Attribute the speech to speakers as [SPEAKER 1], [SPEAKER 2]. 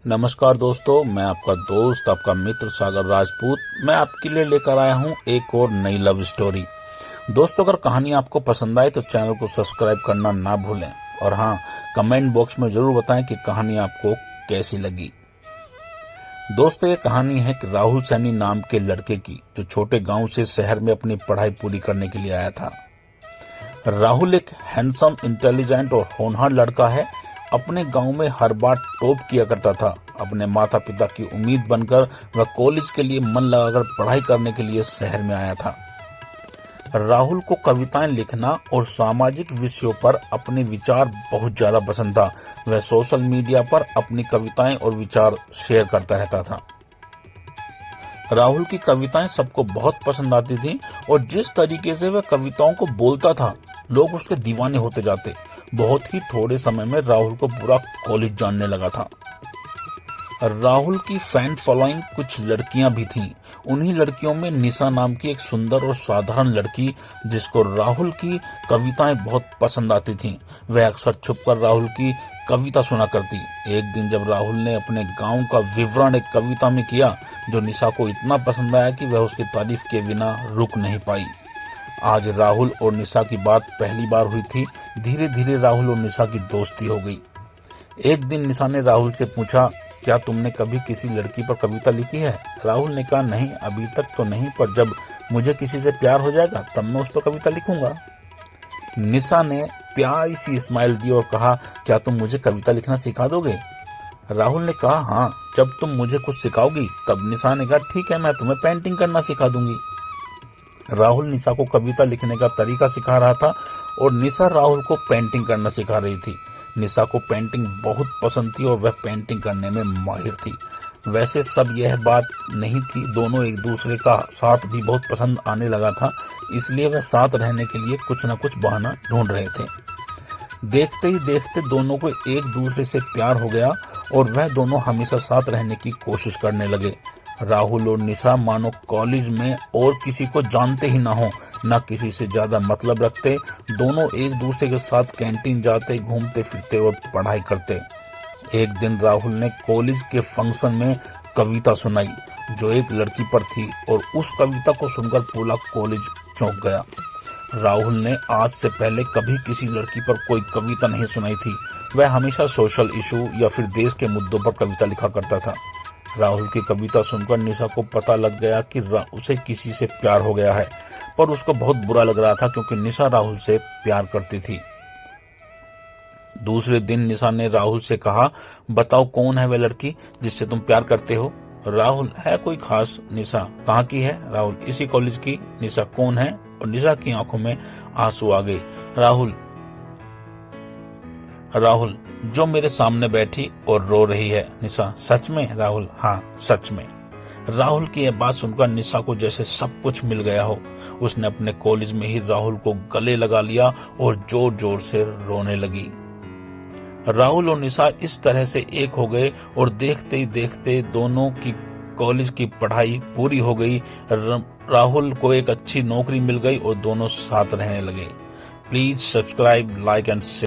[SPEAKER 1] नमस्कार दोस्तों, मैं आपका दोस्त आपका मित्र सागर राजपूत। मैं आपके लिए लेकर आया हूं एक और नई लव स्टोरी। दोस्तों, अगर कहानी आपको पसंद आए तो चैनल को सब्सक्राइब करना ना भूलें और हाँ, कमेंट बॉक्स में जरूर बताएं कि कहानी आपको कैसी लगी। दोस्तों, ये कहानी है कि राहुल सैनी नाम के लड़के की, जो छोटे गांव से शहर में अपनी पढ़ाई पूरी करने के लिए आया था। राहुल एक हैंडसम, इंटेलिजेंट और होनहार लड़का है। अपने गांव में हर बार टॉप किया करता था। अपने माता पिता की उम्मीद बनकर वह कॉलेज के लिए मन लगाकर पढ़ाई करने के लिए शहर में आया था। राहुल को कविताएं लिखना और सामाजिक विषयों पर अपने विचार बहुत ज्यादा पसंद था। वह सोशल मीडिया पर अपनी कविताएं और विचार शेयर करता रहता था। राहुल की कविताएं सबको बहुत पसंद आती थीं और जिस तरीके से वह कविताओं को बोलता था, लोग उसके दीवाने होते जाते। बहुत ही थोड़े समय में राहुल को पूरा कॉलेज जानने लगा था। राहुल की फैन फॉलोइंग कुछ लड़कियां भी थीं। उन्हीं लड़कियों में निशा नाम की एक सुंदर और साधारण लड़की, जिसको राहुल की कविताएं बहुत पसंद आती थीं। वह अक्सर छुपकर राहुल की कविता सुना करती। एक दिन जब राहुल ने अपने गांव का विवरण एक कविता में किया, जो निशा को इतना पसंद आया कि वह उसकी तारीफ के बिना रुक नहीं पाई। आज राहुल और निशा की बात पहली बार हुई थी। धीरे धीरे राहुल और निशा की दोस्ती हो गई। एक दिन निशा ने राहुल से पूछा, क्या तुमने कभी किसी लड़की पर कविता लिखी है? राहुल ने कहा, नहीं, अभी तक तो नहीं, पर जब मुझे किसी से प्यार हो जाएगा तब मैं उस पर कविता लिखूंगा। निशा ने प्यारी सी स्माइल दी और कहा, क्या तुम मुझे कविता लिखना सिखा दोगे? राहुल ने कहा, हाँ, जब तुम मुझे कुछ सिखाओगी तब। निशा ने कहा, ठीक है, मैं तुम्हें पेंटिंग करना सिखा दूंगी। राहुल निशा को कविता लिखने का तरीका सिखा रहा था और निशा राहुल को पेंटिंग करना सिखा रही थी। निशा को पेंटिंग बहुत पसंद थी और वह पेंटिंग करने में माहिर थी। वैसे सब यह बात नहीं थी, दोनों एक दूसरे का साथ भी बहुत पसंद आने लगा था, इसलिए वह साथ रहने के लिए कुछ न कुछ बहाना ढूंढ रहे थे। देखते ही देखते दोनों को एक दूसरे से प्यार हो गया और वह दोनों हमेशा साथ रहने की कोशिश करने लगे। राहुल और निशा मानो कॉलेज में और किसी को जानते ही ना हो, न किसी से ज्यादा मतलब रखते। दोनों एक दूसरे के साथ कैंटीन जाते, घूमते फिरते और पढ़ाई करते। एक दिन राहुल ने कॉलेज के फंक्शन में कविता सुनाई, जो एक लड़की पर थी, और उस कविता को सुनकर पूरा कॉलेज चौंक गया। राहुल ने आज से पहले कभी किसी लड़की पर कोई कविता नहीं सुनाई थी। वह हमेशा सोशल इशू या फिर देश के मुद्दों पर कविता लिखा करता था। राहुल की कविता सुनकर निशा को पता लग गया कि उसे किसी से प्यार हो गया है, पर उसको बहुत बुरा लग रहा था क्योंकि निशा राहुल से प्यार करती थी। दूसरे दिन निशा ने राहुल से कहा, बताओ कौन है वह लड़की जिससे तुम प्यार करते हो? राहुल, है कोई खास? निशा, कहाँ की है? राहुल, इसी कॉलेज की। निशा, कौन है? और निशा की आंखों में आंसू आ गए। राहुल, जो मेरे सामने बैठी और रो रही है। निशा, सच में? राहुल, हाँ, सच में। राहुल की यह बात सुनकर निशा को जैसे सब कुछ मिल गया हो। उसने अपने कॉलेज में ही राहुल को गले लगा लिया और जोर जोर से रोने लगी। राहुल और निशा इस तरह से एक हो गए और देखते ही देखते दोनों की कॉलेज की पढ़ाई पूरी हो गई। राहुल को एक अच्छी नौकरी मिल गई और दोनों साथ रहने लगे। Please subscribe, like and share.